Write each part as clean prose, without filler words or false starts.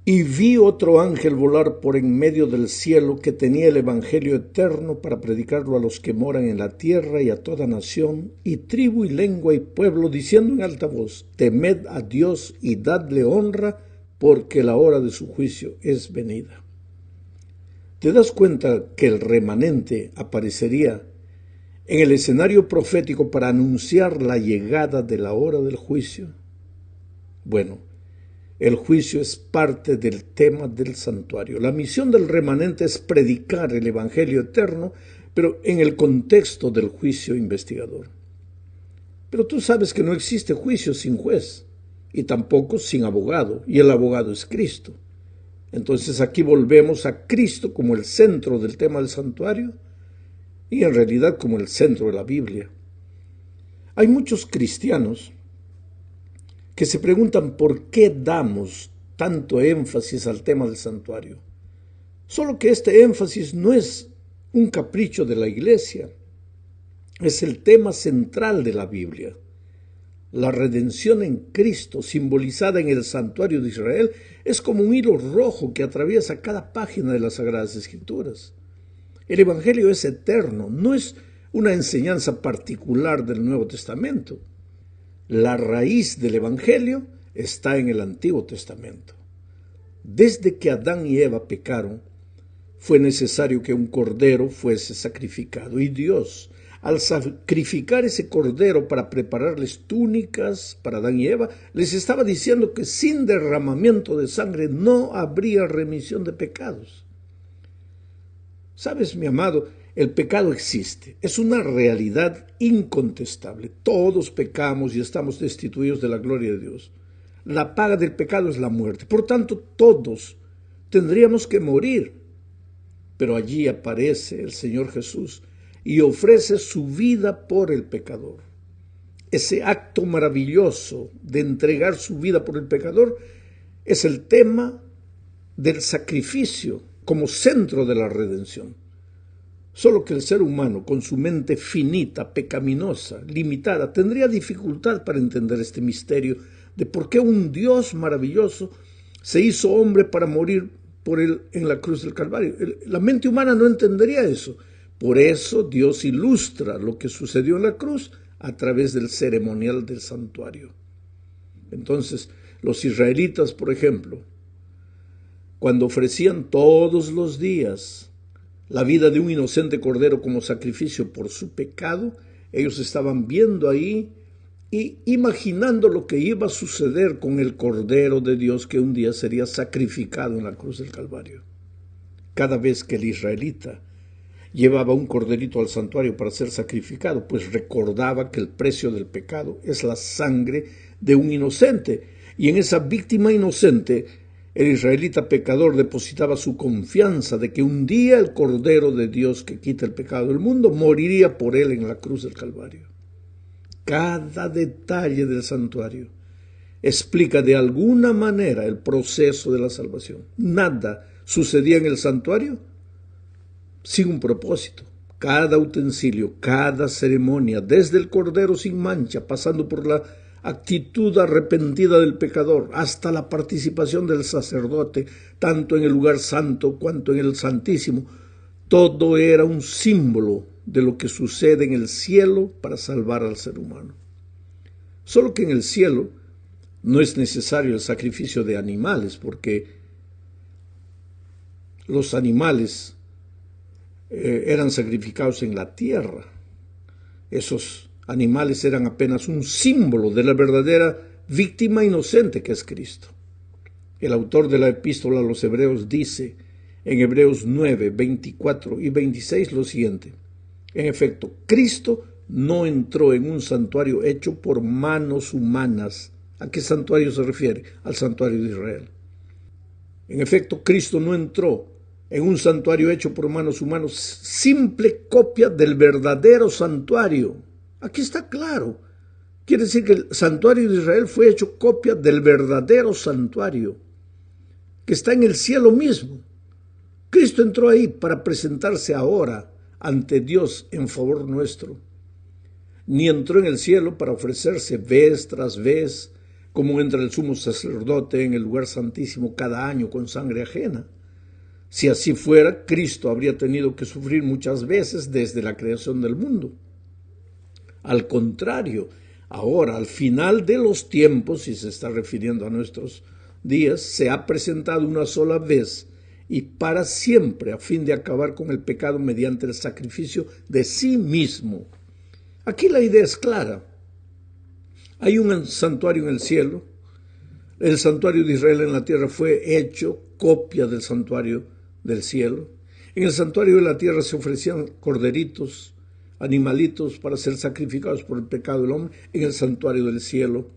Y vi otro ángel volar por en medio del cielo, que tenía el evangelio eterno para predicarlo a los que moran en la tierra y a toda nación, y tribu y lengua y pueblo, diciendo en alta voz: temed a Dios y dadle honra, porque la hora de su juicio es venida. ¿Te das cuenta que el remanente aparecería en el escenario profético para anunciar la llegada de la hora del juicio? Bueno, el juicio es parte del tema del santuario. La misión del remanente es predicar el evangelio eterno, pero en el contexto del juicio investigador. Pero tú sabes que no existe juicio sin juez, y tampoco sin abogado, y el abogado es Cristo. Entonces aquí volvemos a Cristo como el centro del tema del santuario, y en realidad como el centro de la Biblia. Hay muchos cristianos que se preguntan por qué damos tanto énfasis al tema del santuario. Solo que este énfasis no es un capricho de la Iglesia, es el tema central de la Biblia. La redención en Cristo, simbolizada en el santuario de Israel, es como un hilo rojo que atraviesa cada página de las Sagradas Escrituras. El Evangelio es eterno, no es una enseñanza particular del Nuevo Testamento. La raíz del Evangelio está en el Antiguo Testamento. Desde que Adán y Eva pecaron, fue necesario que un cordero fuese sacrificado. Y Dios, al sacrificar ese cordero para prepararles túnicas para Adán y Eva, les estaba diciendo que sin derramamiento de sangre no habría remisión de pecados. ¿Sabes, mi amado? El pecado existe, es una realidad incontestable. Todos pecamos y estamos destituidos de la gloria de Dios. La paga del pecado es la muerte. Por tanto, todos tendríamos que morir. Pero allí aparece el Señor Jesús y ofrece su vida por el pecador. Ese acto maravilloso de entregar su vida por el pecador es el tema del sacrificio como centro de la redención. Solo que el ser humano, con su mente finita, pecaminosa, limitada, tendría dificultad para entender este misterio de por qué un Dios maravilloso se hizo hombre para morir por él en la cruz del Calvario. La mente humana no entendería eso. Por eso Dios ilustra lo que sucedió en la cruz a través del ceremonial del santuario. Entonces, los israelitas, por ejemplo, cuando ofrecían todos los días la vida de un inocente cordero como sacrificio por su pecado, ellos estaban viendo ahí y imaginando lo que iba a suceder con el Cordero de Dios que un día sería sacrificado en la cruz del Calvario. Cada vez que el israelita llevaba un corderito al santuario para ser sacrificado, pues recordaba que el precio del pecado es la sangre de un inocente, y en esa víctima inocente el israelita pecador depositaba su confianza de que un día el Cordero de Dios que quita el pecado del mundo moriría por él en la cruz del Calvario. Cada detalle del santuario explica de alguna manera el proceso de la salvación. Nada sucedía en el santuario sin un propósito. Cada utensilio, cada ceremonia, desde el cordero sin mancha, pasando por la actitud arrepentida del pecador, hasta la participación del sacerdote, tanto en el lugar santo cuanto en el santísimo, todo era un símbolo de lo que sucede en el cielo para salvar al ser humano. Solo que en el cielo no es necesario el sacrificio de animales, porque los animales eran sacrificados en la tierra. Esos animales eran apenas un símbolo de la verdadera víctima inocente que es Cristo. El autor de la epístola a los Hebreos dice en Hebreos 9, 24 y 26 lo siguiente: en efecto, Cristo no entró en un santuario hecho por manos humanas. ¿A qué santuario se refiere? Al santuario de Israel. En efecto, Cristo no entró en un santuario hecho por manos humanas, simple copia del verdadero santuario. Aquí está claro. Quiere decir que el santuario de Israel fue hecho copia del verdadero santuario, que está en el cielo mismo. Cristo entró ahí para presentarse ahora ante Dios en favor nuestro. Ni entró en el cielo para ofrecerse vez tras vez cómo entra el sumo sacerdote en el lugar santísimo cada año con sangre ajena. Si así fuera, Cristo habría tenido que sufrir muchas veces desde la creación del mundo. Al contrario, ahora, al final de los tiempos, y se está refiriendo a nuestros días, se ha presentado una sola vez y para siempre a fin de acabar con el pecado mediante el sacrificio de sí mismo. Aquí la idea es clara. Hay un santuario en el cielo. El santuario de Israel en la tierra fue hecho copia del santuario del cielo. En el santuario de la tierra se ofrecían corderitos, animalitos para ser sacrificados por el pecado del hombre. En el santuario del cielo,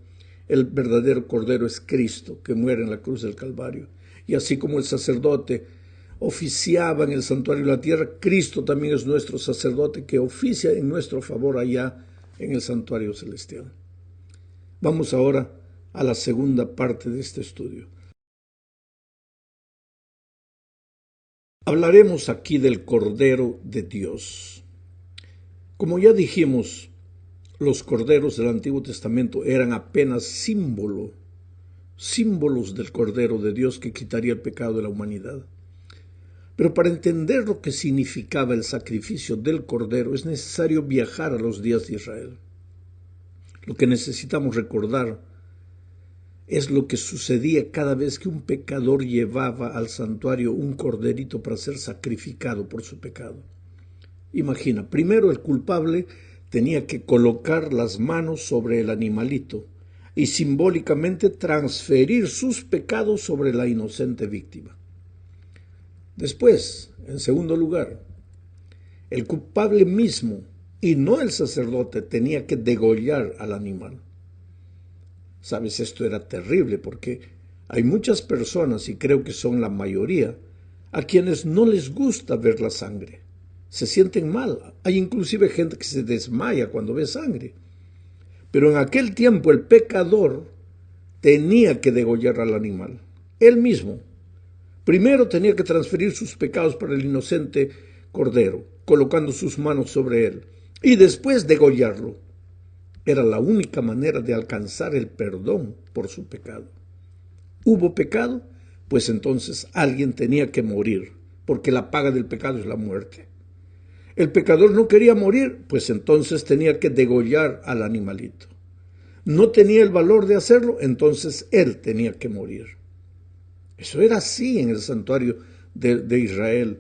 el verdadero cordero es Cristo, que muere en la cruz del Calvario. Y así como el sacerdote oficiaba en el santuario de la tierra, Cristo también es nuestro sacerdote que oficia en nuestro favor allá en el santuario celestial. Vamos ahora a la segunda parte de este estudio. Hablaremos aquí del Cordero de Dios. Como ya dijimos, los corderos del Antiguo Testamento eran apenas símbolos del Cordero de Dios que quitaría el pecado de la humanidad. Pero para entender lo que significaba el sacrificio del Cordero es necesario viajar a los días de Israel. Lo que necesitamos recordar es lo que sucedía cada vez que un pecador llevaba al santuario un corderito para ser sacrificado por su pecado. Imagina, primero el culpable tenía que colocar las manos sobre el animalito y simbólicamente transferir sus pecados sobre la inocente víctima. Después, en segundo lugar, el culpable mismo y no el sacerdote tenía que degollar al animal. Sabes, esto era terrible porque hay muchas personas, y creo que son la mayoría, a quienes no les gusta ver la sangre. Se sienten mal. Hay inclusive gente que se desmaya cuando ve sangre. Pero en aquel tiempo el pecador tenía que degollar al animal. Él mismo. Primero tenía que transferir sus pecados para el inocente cordero, colocando sus manos sobre él, y después degollarlo. Era la única manera de alcanzar el perdón por su pecado. ¿Hubo pecado? Pues entonces alguien tenía que morir, porque la paga del pecado es la muerte. El pecador no quería morir, pues entonces tenía que degollar al animalito. No tenía el valor de hacerlo, entonces él tenía que morir. Eso era así en el santuario de Israel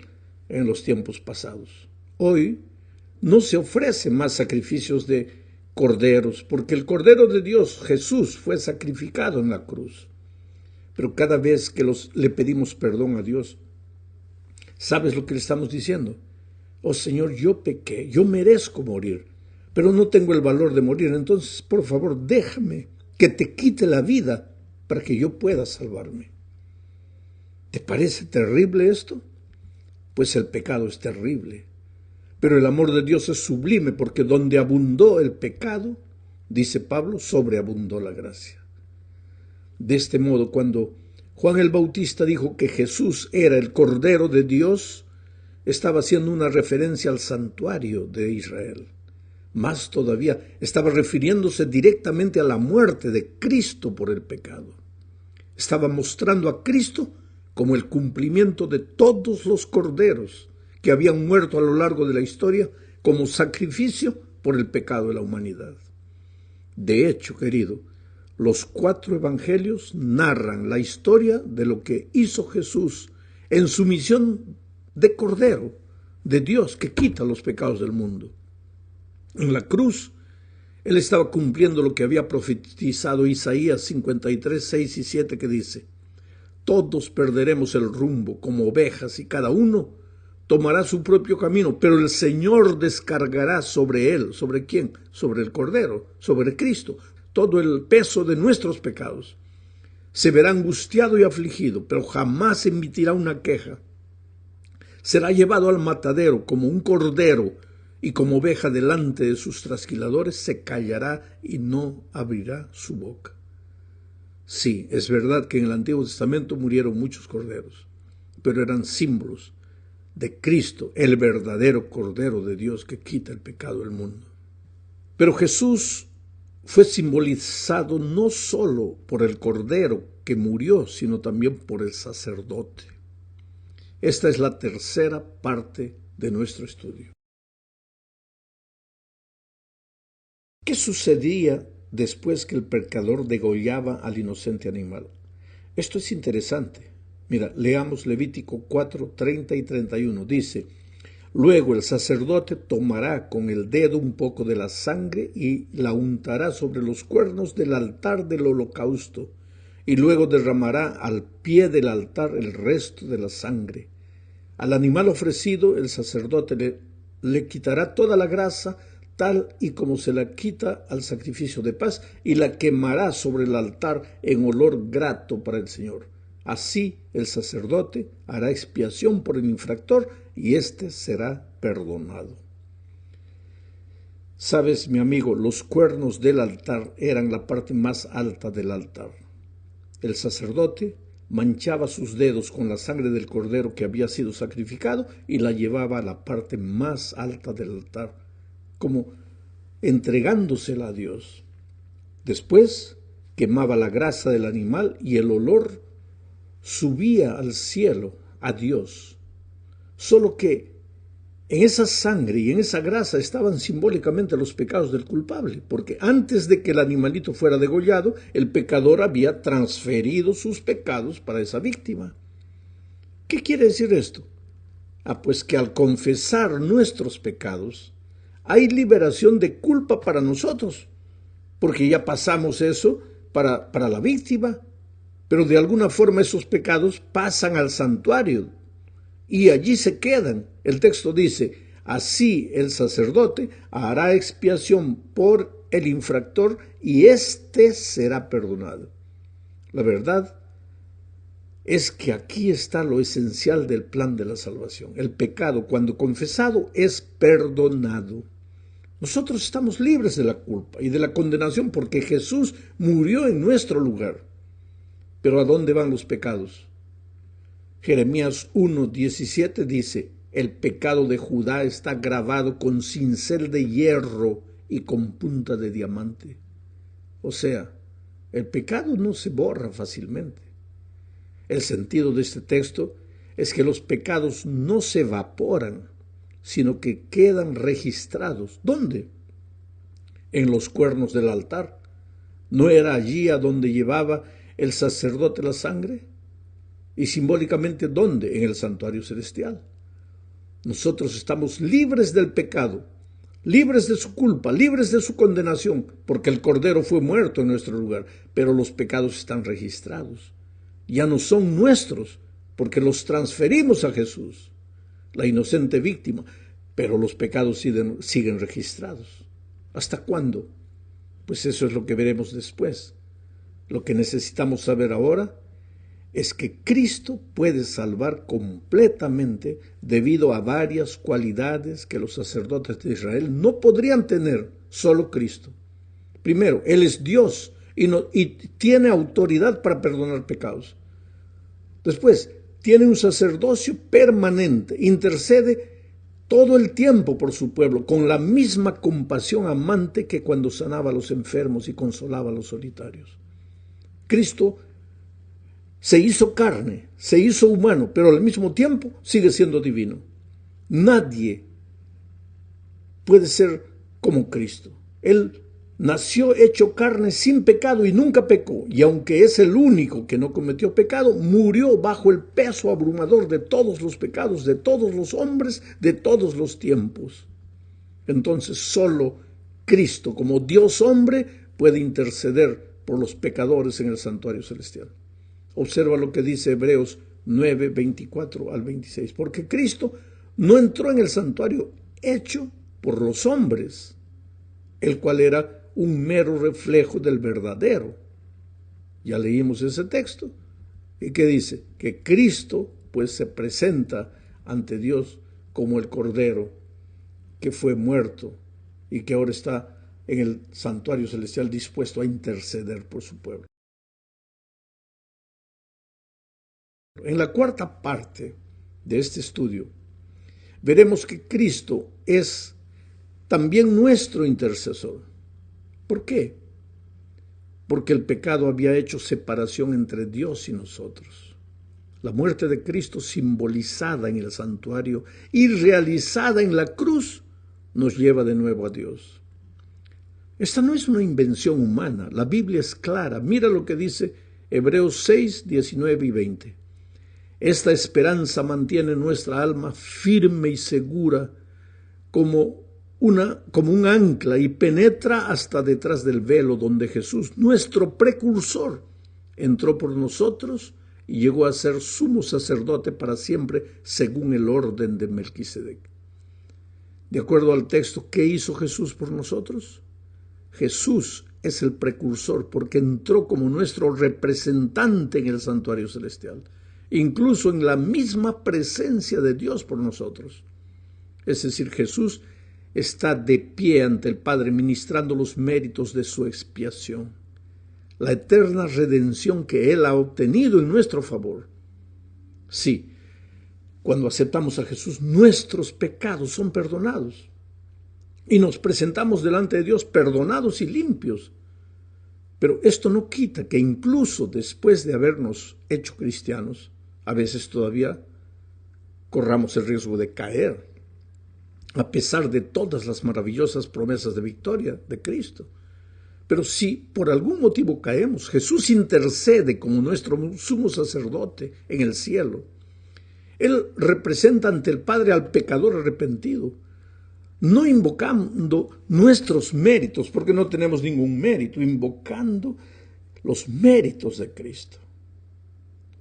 en los tiempos pasados. Hoy no se ofrecen más sacrificios de corderos, porque el Cordero de Dios, Jesús, fue sacrificado en la cruz. Pero cada vez que le pedimos perdón a Dios, ¿sabes lo que le estamos diciendo? Oh Señor, yo pequé, yo merezco morir, pero no tengo el valor de morir, entonces por favor déjame que te quite la vida para que yo pueda salvarme. ¿Te parece terrible esto? Pues el pecado es terrible. Pero el amor de Dios es sublime porque donde abundó el pecado, dice Pablo, sobreabundó la gracia. De este modo, cuando Juan el Bautista dijo que Jesús era el Cordero de Dios, estaba haciendo una referencia al santuario de Israel. Más todavía, estaba refiriéndose directamente a la muerte de Cristo por el pecado. Estaba mostrando a Cristo como el cumplimiento de todos los corderos que habían muerto a lo largo de la historia como sacrificio por el pecado de la humanidad. De hecho, querido, los 4 evangelios narran la historia de lo que hizo Jesús en su misión de Cordero de Dios que quita los pecados del mundo. En la cruz, él estaba cumpliendo lo que había profetizado Isaías 53, 6 y 7, que dice: todos perderemos el rumbo como ovejas y cada uno tomará su propio camino, pero el Señor descargará sobre él. ¿Sobre quién? Sobre el Cordero, sobre Cristo, todo el peso de nuestros pecados. Se verá angustiado y afligido, pero jamás emitirá una queja. Será llevado al matadero como un cordero y como oveja delante de sus trasquiladores se callará y no abrirá su boca. Sí, es verdad que en el Antiguo Testamento murieron muchos corderos, pero eran símbolos de Cristo, el verdadero Cordero de Dios que quita el pecado del mundo. Pero Jesús fue simbolizado no solo por el cordero que murió, sino también por el sacerdote. Esta es la tercera parte de nuestro estudio. ¿Qué sucedía después que el pecador degollaba al inocente animal? Esto es interesante. Mira, leamos Levítico 4, 30 y 31. Dice: luego el sacerdote tomará con el dedo un poco de la sangre y la untará sobre los cuernos del altar del holocausto, y luego derramará al pie del altar el resto de la sangre. Al animal ofrecido el sacerdote le quitará toda la grasa, tal y como se la quita al sacrificio de paz, y la quemará sobre el altar en olor grato para el Señor. Así el sacerdote hará expiación por el infractor y éste será perdonado. Sabes, mi amigo, los cuernos del altar eran la parte más alta del altar. El sacerdote manchaba sus dedos con la sangre del cordero que había sido sacrificado y la llevaba a la parte más alta del altar, como entregándosela a Dios. Después quemaba la grasa del animal y el olor subía al cielo, a Dios. Solo que en esa sangre y en esa grasa estaban simbólicamente los pecados del culpable, porque antes de que el animalito fuera degollado, el pecador había transferido sus pecados para esa víctima. ¿Qué quiere decir esto? Pues que al confesar nuestros pecados, hay liberación de culpa para nosotros, porque ya pasamos eso para la víctima, pero de alguna forma esos pecados pasan al santuario y allí se quedan. El texto dice: así el sacerdote hará expiación por el infractor y éste será perdonado. La verdad es que aquí está lo esencial del plan de la salvación. El pecado, cuando confesado, es perdonado. Nosotros estamos libres de la culpa y de la condenación porque Jesús murió en nuestro lugar. Pero ¿a dónde van los pecados? Jeremías 1:17 dice: el pecado de Judá está grabado con cincel de hierro y con punta de diamante. O sea, el pecado no se borra fácilmente. El sentido de este texto es que los pecados no se evaporan, sino que quedan registrados. ¿Dónde? En los cuernos del altar. ¿No era allí a donde llevaba el sacerdote la sangre? Y simbólicamente, ¿dónde? En el santuario celestial. Nosotros estamos libres del pecado, libres de su culpa, libres de su condenación, porque el Cordero fue muerto en nuestro lugar, pero los pecados están registrados. Ya no son nuestros, porque los transferimos a Jesús, la inocente víctima, pero los pecados siguen registrados. ¿Hasta cuándo? Pues eso es lo que veremos después. Lo que necesitamos saber ahora es que Cristo puede salvar completamente debido a varias cualidades que los sacerdotes de Israel no podrían tener, solo Cristo. Primero, Él es Dios y tiene autoridad para perdonar pecados. Después, tiene un sacerdocio permanente, intercede todo el tiempo por su pueblo, con la misma compasión amante que cuando sanaba a los enfermos y consolaba a los solitarios. Cristo se hizo carne, se hizo humano, pero al mismo tiempo sigue siendo divino. Nadie puede ser como Cristo. Él nació hecho carne sin pecado y nunca pecó. Y aunque es el único que no cometió pecado, murió bajo el peso abrumador de todos los pecados, de todos los hombres, de todos los tiempos. Entonces solo Cristo, como Dios hombre, puede interceder por los pecadores en el santuario celestial. Observa lo que dice Hebreos 9, 24 al 26. Porque Cristo no entró en el santuario hecho por los hombres, el cual era un mero reflejo del verdadero. Ya leímos ese texto. ¿Y qué dice? Que Cristo pues se presenta ante Dios como el Cordero que fue muerto y que ahora está en el santuario celestial dispuesto a interceder por su pueblo. En la cuarta parte de este estudio veremos que Cristo es también nuestro intercesor. ¿Por qué? porque el pecado había hecho separación entre Dios y nosotros. La muerte de Cristo, simbolizada en el santuario y realizada en la cruz, nos lleva de nuevo a Dios. Esta no es una invención humana, la Biblia es clara. Mira lo que dice Hebreos 6, 19 y 20. Esta esperanza mantiene nuestra alma firme y segura como un ancla y penetra hasta detrás del velo donde Jesús, nuestro precursor, entró por nosotros y llegó a ser sumo sacerdote para siempre según el orden de Melquisedec. De acuerdo al texto, ¿qué hizo Jesús por nosotros? Jesús es el precursor porque entró como nuestro representante en el santuario celestial, incluso en la misma presencia de Dios por nosotros. Es decir, Jesús está de pie ante el Padre ministrando los méritos de su expiación, la eterna redención que Él ha obtenido en nuestro favor. Sí, cuando aceptamos a Jesús, nuestros pecados son perdonados y nos presentamos delante de Dios perdonados y limpios. Pero esto no quita que incluso después de habernos hecho cristianos, a veces todavía corramos el riesgo de caer, a pesar de todas las maravillosas promesas de victoria de Cristo. Pero si por algún motivo caemos, Jesús intercede como nuestro sumo sacerdote en el cielo. Él representa ante el Padre al pecador arrepentido, no invocando nuestros méritos, porque no tenemos ningún mérito, invocando los méritos de Cristo.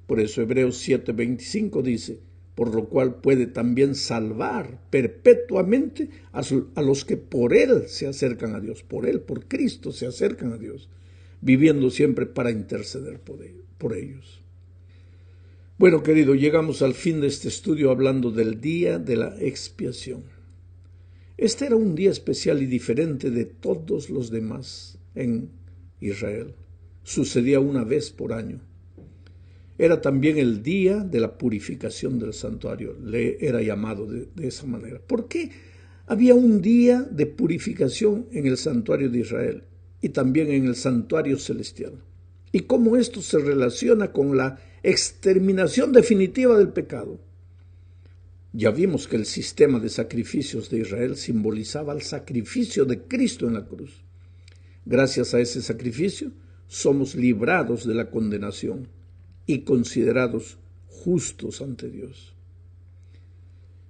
Por eso Hebreos 7:25 dice, por lo cual puede también salvar perpetuamente a los que por Él se acercan a Dios, por Él, por Cristo se acercan a Dios, viviendo siempre para interceder por ellos. Bueno, querido, llegamos al fin de este estudio hablando del día de la expiación. Este era un día especial y diferente de todos los demás en Israel. Sucedía una vez por año. Era también el día de la purificación del santuario, le era llamado de esa manera. ¿Por qué había un día de purificación en el santuario de Israel y también en el santuario celestial? ¿Y cómo esto se relaciona con la exterminación definitiva del pecado? Ya vimos que el sistema de sacrificios de Israel simbolizaba el sacrificio de Cristo en la cruz. Gracias a ese sacrificio somos librados de la condenación y considerados justos ante Dios.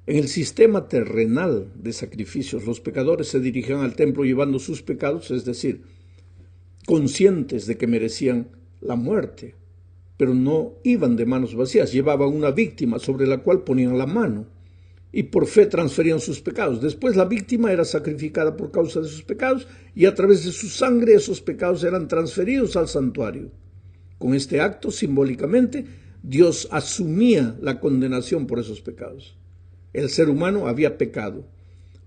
En el sistema terrenal de sacrificios, los pecadores se dirigían al templo llevando sus pecados, es decir, conscientes de que merecían la muerte, pero no iban de manos vacías, llevaban una víctima sobre la cual ponían la mano y por fe transferían sus pecados. Después la víctima era sacrificada por causa de sus pecados y a través de su sangre esos pecados eran transferidos al santuario. Con este acto, simbólicamente, Dios asumía la condenación por esos pecados. El ser humano había pecado,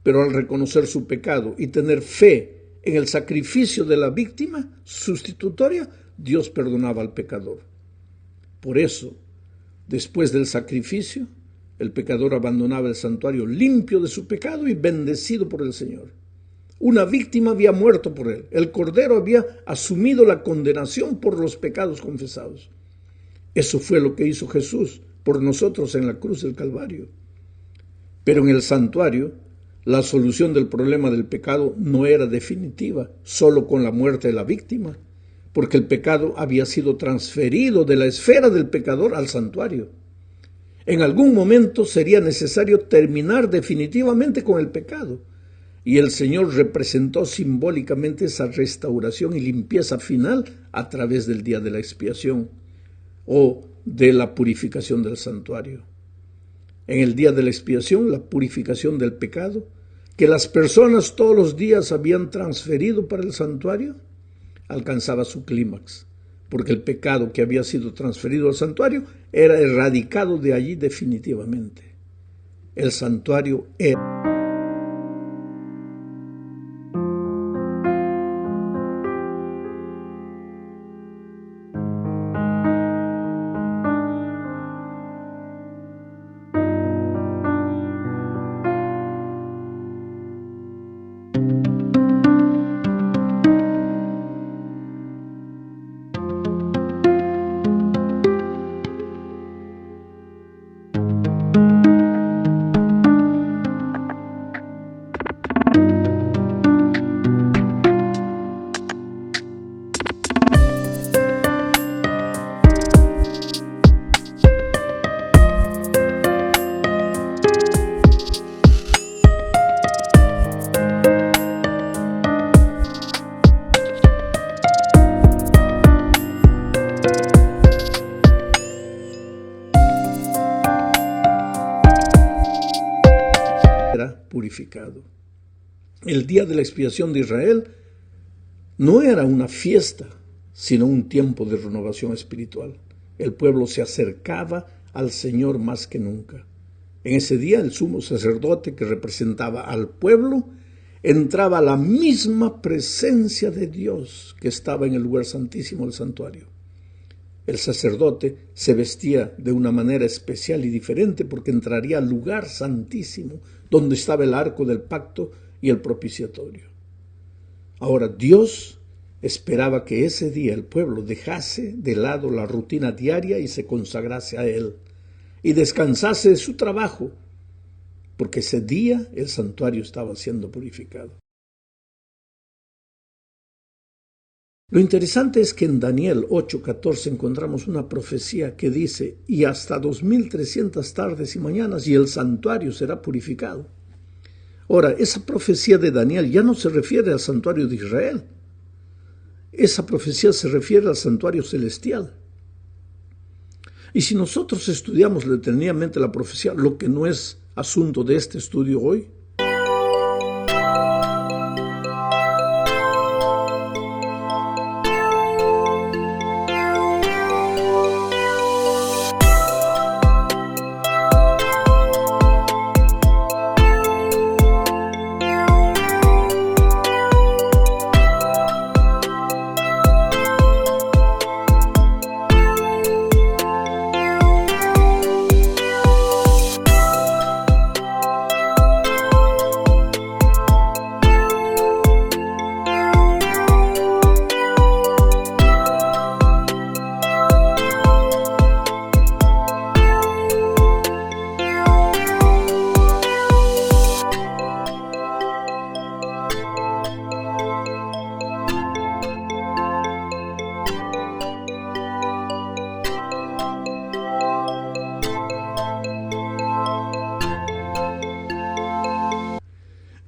pero al reconocer su pecado y tener fe en el sacrificio de la víctima sustitutoria, Dios perdonaba al pecador. Por eso, después del sacrificio, el pecador abandonaba el santuario limpio de su pecado y bendecido por el Señor. Una víctima había muerto por él. El Cordero había asumido la condenación por los pecados confesados. Eso fue lo que hizo Jesús por nosotros en la cruz del Calvario. Pero en el santuario, la solución del problema del pecado no era definitiva, solo con la muerte de la víctima, porque el pecado había sido transferido de la esfera del pecador al santuario. En algún momento sería necesario terminar definitivamente con el pecado, y el Señor representó simbólicamente esa restauración y limpieza final a través del día de la expiación o de la purificación del santuario. En el día de la expiación, la purificación del pecado, que las personas todos los días habían transferido para el santuario, alcanzaba su clímax, porque el pecado que había sido transferido al santuario era erradicado de allí definitivamente. El santuario era era purificado. El día de la expiación de Israel no era una fiesta, sino un tiempo de renovación espiritual. El pueblo se acercaba al Señor más que nunca. En ese día el sumo sacerdote, que representaba al pueblo, entraba a la misma presencia de Dios que estaba en el lugar santísimo del santuario. El sacerdote se vestía de una manera especial y diferente porque entraría al lugar santísimo donde estaba el arco del pacto y el propiciatorio. Ahora Dios esperaba que ese día el pueblo dejase de lado la rutina diaria y se consagrase a Él y descansase de su trabajo, porque ese día el santuario estaba siendo purificado. Lo interesante es que en Daniel 8:14 encontramos una profecía que dice: y hasta 2300 tardes y mañanas y el santuario será purificado. Ahora, esa profecía de Daniel ya no se refiere al santuario de Israel. Esa profecía se refiere al santuario celestial. Y si nosotros estudiamos detenidamente la profecía, lo que no es asunto de este estudio hoy,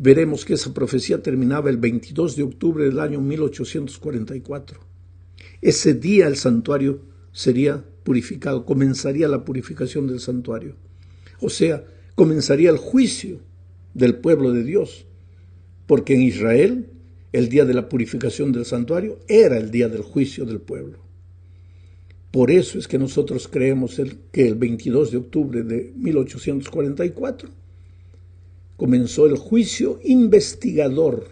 veremos que esa profecía terminaba el 22 de octubre del año 1844. Ese día el santuario sería purificado, comenzaría la purificación del santuario. O sea, comenzaría el juicio del pueblo de Dios, porque en Israel el día de la purificación del santuario era el día del juicio del pueblo. Por eso es que nosotros creemos que el 22 de octubre de 1844 comenzó el juicio investigador